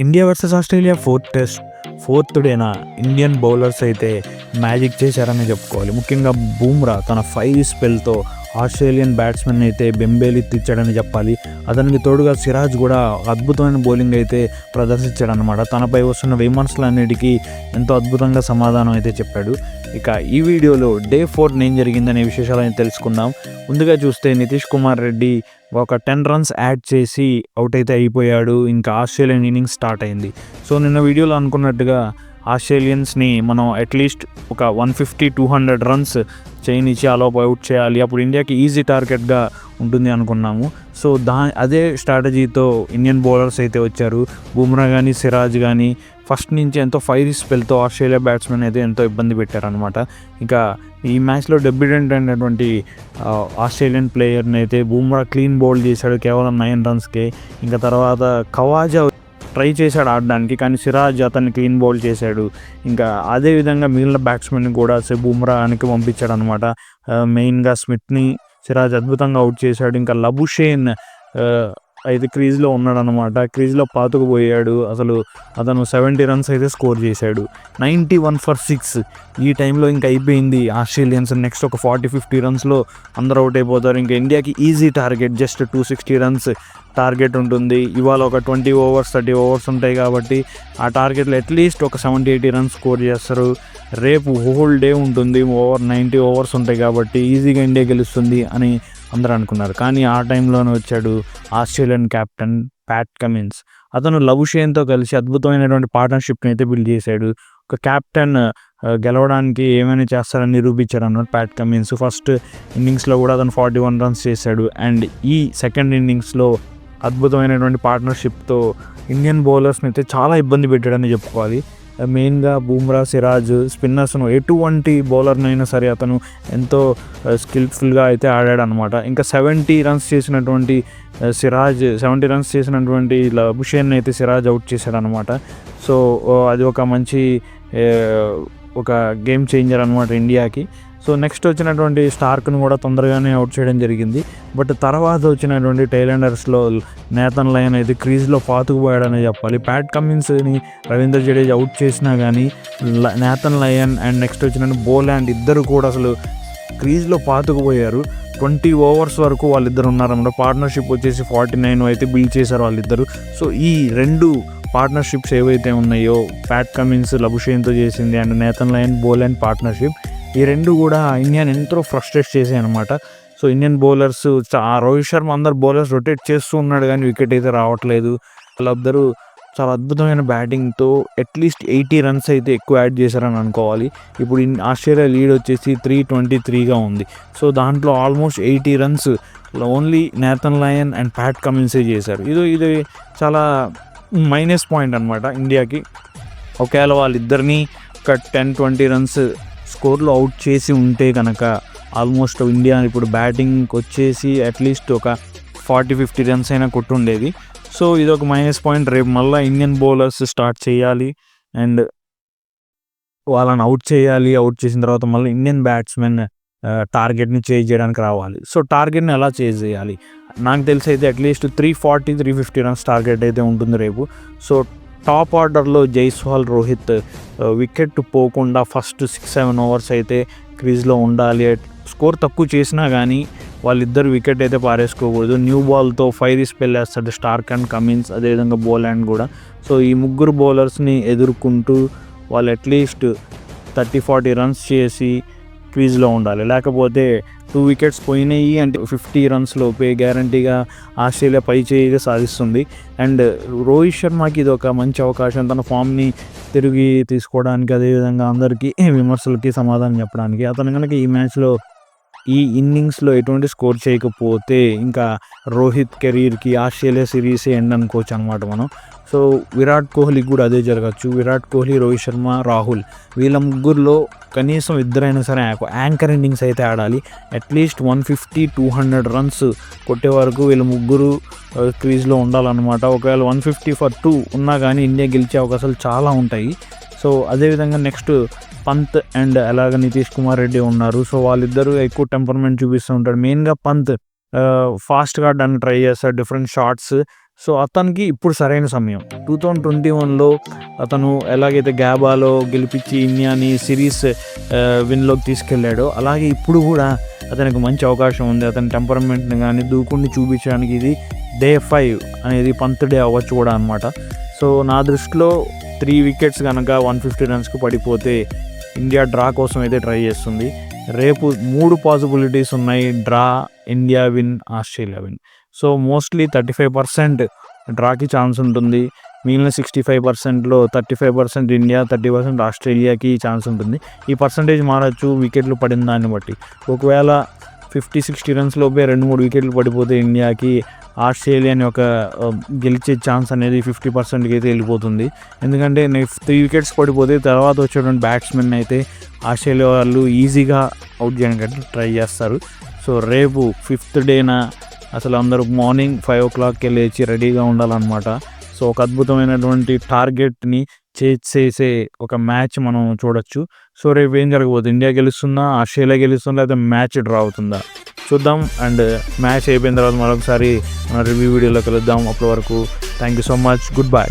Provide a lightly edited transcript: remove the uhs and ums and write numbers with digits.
India versus Australia fourth డేనా Indian bowlers అయితే magic చేశారని చెప్పుకోవాలి. ముఖ్యంగా బూమ్రా తన 5 స్పెల్తో ఆస్ట్రేలియన్ బ్యాట్స్మెన్ అయితే బెంబేలెత్తిచ్చాడని చెప్పాలి. అతనికి తోడుగా సిరాజ్ కూడా అద్భుతమైన బౌలింగ్ అయితే ప్రదర్శించాడనమాట. తనపై వస్తున్న విమర్శలన్నిటికీ ఎంతో అద్భుతంగా సమాధానం అయితే చెప్పాడు. ఇక ఈ వీడియోలో డే 4 ఏం జరిగిందనే విశేషాలను తెలుసుకుందాం. ముందుగా చూస్తే నితీష్ కుమార్ రెడ్డి ఒక 10 రన్స్ యాడ్ చేసి అవుట్ అయితే అయిపోయాడు. ఇంకా ఆస్ట్రేలియన్ ఇన్నింగ్స్ స్టార్ట్ అయింది. సో నిన్న వీడియోలో అనుకున్నట్టుగా ఆస్ట్రేలియన్స్ని మనం అట్లీస్ట్ ఒక 150-200 రన్స్ చేయనిచ్చి ఆలోపు అవుట్ చేయాలి, అప్పుడు ఇండియాకి ఈజీ టార్గెట్గా ఉంటుంది అనుకున్నాము. సో అదే స్ట్రాటజీతో ఇండియన్ బౌలర్స్ అయితే వచ్చారు. బుమ్రా కానీ సిరాజ్ కానీ ఫస్ట్ నుంచి ఎంతో 5 స్పెల్తో ఆస్ట్రేలియా బ్యాట్స్మెన్ అయితే ఎంతో ఇబ్బంది పెట్టారనమాట. ఇంకా ఈ మ్యాచ్లో డెబ్యూటెంట్ అయినటువంటి ఆస్ట్రేలియన్ ప్లేయర్ని అయితే బుమ్రా క్లీన్ బౌల్ చేశాడు కేవలం 9 రన్స్కే. ఇంకా తర్వాత ఖవాజా ట్రై చేశాడు ఆడడానికి, కానీ సిరాజ్ అతన్ని క్లీన్ బౌల్ చేశాడు. ఇంకా అదేవిధంగా మిగిలిన బ్యాట్స్మెన్ కూడా బుమ్రా వెనక్కి పంపించాడు అనమాట. మెయిన్గా స్మిత్ని సిరాజ్ అద్భుతంగా అవుట్ చేశాడు. ఇంకా లబుషేన్ అయితే క్రీజ్లో ఉన్నాడనమాట. క్రీజ్లో పాతుకుపోయాడు. అతను 70 రన్స్ అయితే స్కోర్ చేశాడు. 91 for 6 ఈ టైంలో ఇంకా అయిపోయింది ఆస్ట్రేలియన్స్. నెక్స్ట్ ఒక 40-50 రన్స్లో అందరూ అవుట్ అయిపోతారు. ఇంకా ఇండియాకి easy target just 260 runs target ఉంటుంది. ఇవాళ ఒక 20 overs 30 overs ఉంటాయి కాబట్టి ఆ టార్గెట్లో అట్లీస్ట్ ఒక 70-80 రన్స్ స్కోర్ చేస్తారు. రేపు హోల్ డే ఉంటుంది, 90 overs ఉంటాయి కాబట్టి ఈజీగా ఇండియా గెలుస్తుంది అని అందరూ అనుకున్నారు. కానీ ఆ టైంలోనే వచ్చాడు ఆస్ట్రేలియన్ కెప్టెన్ ప్యాట్ కమిన్స్. అతను లబుషేన్తో కలిసి అద్భుతమైనటువంటి పార్ట్నర్షిప్ని అయితే బిల్డ్ చేశాడు. ఒక కెప్టెన్ గెలవడానికి ఏమైనా చేస్తారని నిరూపించాడు అన్నమాట ప్యాట్ కమిన్స్. ఫస్ట్ ఇన్నింగ్స్లో కూడా అతను 41 రన్స్ చేశాడు. అండ్ ఈ సెకండ్ ఇన్నింగ్స్లో అద్భుతమైనటువంటి పార్ట్నర్షిప్తో ఇండియన్ బౌలర్స్ని అయితే చాలా ఇబ్బంది పెట్టాడని చెప్పుకోవాలి. మెయిన్గా బూమ్రా సిరాజ్ స్పిన్నర్స్ను ఎటువంటి బౌలర్నైనా సరే అతను ఎంతో స్కిల్ఫుల్గా అయితే ఆడాడు అనమాట. ఇంకా 70 రన్స్ చేసినటువంటి లబుషేన్ అయితే సిరాజ్ అవుట్ చేశాడు అనమాట. సో అది ఒక మంచి ఒక గేమ్ చేంజర్ అనమాట ఇండియాకి. సో నెక్స్ట్ వచ్చినటువంటి స్టార్క్ను కూడా తొందరగానే అవుట్ చేయడం జరిగింది. బట్ తర్వాత వచ్చినటువంటి టైలెండర్స్లో నేతన్ లయన్ అయితే క్రీజ్లో పాతుకుపోయాడని చెప్పాలి. ప్యాట్ కమిన్స్ని రవీంద్ర జడేజా అవుట్ చేసినా కానీ నేతన్ లయన్ అండ్ నెక్స్ట్ వచ్చిన బోలాండ్ ఇద్దరు కూడా క్రీజ్లో పాతుకుపోయారు. 20 overs వరకు వాళ్ళిద్దరు ఉన్నారన్నమాట. పార్ట్నర్షిప్ వచ్చేసి 49 అయితే బిల్డ్ చేశారు వాళ్ళిద్దరు. సో ఈ రెండు పార్ట్నర్షిప్స్ ఏవైతే ఉన్నాయో ప్యాట్ కమిన్స్ లబుషేన్తో చేసింది and Nathan Lyon Boland partnership, ఈ రెండు కూడా ఇండియాని ఎంతో ఫ్రస్ట్రేట్ చేసాయి అనమాట. So Indian bowlers Rohit Sharma అందరు బౌలర్స్ రొటేట్ చేస్తూ ఉన్నాడు కానీ వికెట్ అయితే రావట్లేదు. వాళ్ళందరూ చాలా అద్భుతమైన బ్యాటింగ్తో అట్లీస్ట్ 80 రన్స్ అయితే ఎక్కువ యాడ్ చేశారని అనుకోవాలి. ఇప్పుడు ఆస్ట్రేలియా లీడ్ వచ్చేసి 323గా ఉంది. సో దాంట్లో almost 80 runs only Nathan Lyon and Pat కమిన్సే చేశారు. ఇది చాలా మైనస్ పాయింట్ అనమాట ఇండియాకి. ఒకవేళ వాళ్ళిద్దరినీ ఒక 10-20 రన్స్ స్కోర్లో అవుట్ చేసి ఉంటే కనుక ఆల్మోస్ట్ ఇండియా ఇప్పుడు బ్యాటింగ్కి వచ్చేసి అట్లీస్ట్ ఒక 40-50 రన్స్ అయినా కొట్టుండేది. సో ఇది ఒక మైనస్ పాయింట్. రేపు మళ్ళీ ఇండియన్ బౌలర్స్ స్టార్ట్ చేయాలి అండ్ వాళ్ళని అవుట్ చేయాలి. అవుట్ చేసిన తర్వాత మళ్ళీ ఇండియన్ బ్యాట్స్మెన్ టార్గెట్ని చేజ్ చేయడానికి రావాలి. సో టార్గెట్ని ఎలా చేజ్ చేయాలి? నాకు తెలిసి అయితే అట్లీస్ట్ 340-350 రన్స్ టార్గెట్ అయితే ఉంటుంది రేపు. సో టాప్ ఆర్డర్లో జైస్వాల్, రోహిత్ వికెట్ పోకుండా ఫస్ట్ 6-7 overs అయితే క్రీజ్లో ఉండాలి. స్కోర్ తక్కువ చేసినా కానీ వాళ్ళిద్దరు వికెట్ అయితే పారేసుకోకూడదు. న్యూ బాల్తో 5 స్పెల్ వేస్తాడు స్టార్క్ అండ్ కమిన్స్, అదేవిధంగా బోలాండ్ కూడా. సో ఈ ముగ్గురు బౌలర్స్ని ఎదుర్కొంటూ వాళ్ళు అట్లీస్ట్ 30-40 రన్స్ చేసి క్రీజ్లో ఉండాలి. లేకపోతే 2 వికెట్స్ పోయినాయి అంటే 50 రన్స్ లోపే గ్యారంటీగా ఆస్ట్రేలియా పై చేయిగా సాధిస్తుంది. అండ్ రోహిత్ శర్మకి ఇది ఒక మంచి అవకాశం తన ఫామ్ని తిరిగి తీసుకోవడానికి, అదేవిధంగా అందరికీ విమర్శలకి సమాధానం చెప్పడానికి. అతను కనుక ఈ మ్యాచ్లో ఈ ఇన్నింగ్స్లో ఎటువంటి స్కోర్ చేయకపోతే ఇంకా రోహిత్ కెరీర్కి ఆస్ట్రేలియా సిరీసే ఎండ్ అనుకోవచ్చు అనమాట మనం. సో విరాట్ కోహ్లీకి కూడా అదే జరగచ్చు. విరాట్ కోహ్లీ, రోహిత్ శర్మ, రాహుల్ వీళ్ళ ముగ్గురులో కనీసం ఇద్దరైనా సరే యాంకర్ ఇన్నింగ్స్ అయితే ఆడాలి. అట్లీస్ట్ 150-200 రన్స్ కొట్టే వరకు వీళ్ళ ముగ్గురు క్రీజ్లో ఉండాలన్నమాట. ఒకవేళ 150 for 2 ఉన్నా కానీ ఇండియా గెలిచే అవకాశాలు చాలా ఉంటాయి. సో అదేవిధంగా నెక్స్ట్ పంత్ అండ్ అలాగే నితీష్ కుమార్ రెడ్డి ఉన్నారు. సో వాళ్ళిద్దరూ ఎక్కువ టెంపర్మెంట్ చూపిస్తూ ఉంటారు. మెయిన్గా పంత్ ఫాస్ట్గా ఆడడానికి ట్రై చేస్తాడు, డిఫరెంట్ షాట్స్ సో అతనికి ఇప్పుడు సరైన సమయం. 2021లో అతను ఎలాగైతే గ్యాబాలో గెలిపించి ఇండియాని సిరీస్ విన్‌లోకి తీసుకెళ్ళాడో, అలాగే ఇప్పుడు కూడా అతనికి మంచి అవకాశం ఉంది. అతని టెంపర్‌మెంట్‌ని గానీ, దూకుడుని చూపించడానికి ఇది డే 5 అనేది పంత్ డే అవ్వచ్చు కూడా అనమాట. సో నా దృష్టిలో 3 వికెట్స్ గనక 150 రన్స్‌కి పడిపోతే ఇండియా డ్రా కోసం అయితే ట్రై చేస్తుంది. రేపు 3 పాసిబిలిటీస్ ఉన్నాయి. Draw, India win, Australia win. So mostly 35% డ్రాకి ఛాన్స్ ఉంటుంది. మిగిలిన 65%లో 35% ఇండియా, 30% ఆస్ట్రేలియాకి ఛాన్స్ ఉంటుంది. ఈ పర్సంటేజ్ మారచ్చు వికెట్లు పడిన దాన్ని బట్టి. ఒకవేళ 50-60 రన్స్ లోపే 2-3 వికెట్లు పడిపోతే ఇండియాకి, ఆస్ట్రేలియాని ఒక గెలిచే ఛాన్స్ అనేది 50%కి అయితే వెళ్ళిపోతుంది. ఎందుకంటే 3 వికెట్స్ పడిపోతే తర్వాత వచ్చేటువంటి బ్యాట్స్మెన్ అయితే ఆస్ట్రేలియా వాళ్ళు ఈజీగా అవుట్ చేయడానికి ట్రై చేస్తారు. సో రేపు 5th డేన అసలు అందరూ మార్నింగ్ 5 o'clockకే లేచి రెడీగా ఉండాలన్నమాట. సో ఒక అద్భుతమైనటువంటి టార్గెట్ని చేసే ఒక మ్యాచ్ మనం చూడొచ్చు. సో రేపు ఏం జరగబోతుంది? ఇండియా గెలుస్తుందా, ఆస్ట్రేలియా గెలుస్తుందా, లేదా మ్యాచ్ డ్రా అవుతుందా చూద్దాం. అండ్ మ్యాచ్ అయిపోయిన తర్వాత మరొకసారి రివ్యూ వీడియోలో కలుద్దాం. అప్పటి వరకు thank you so much. Good bye.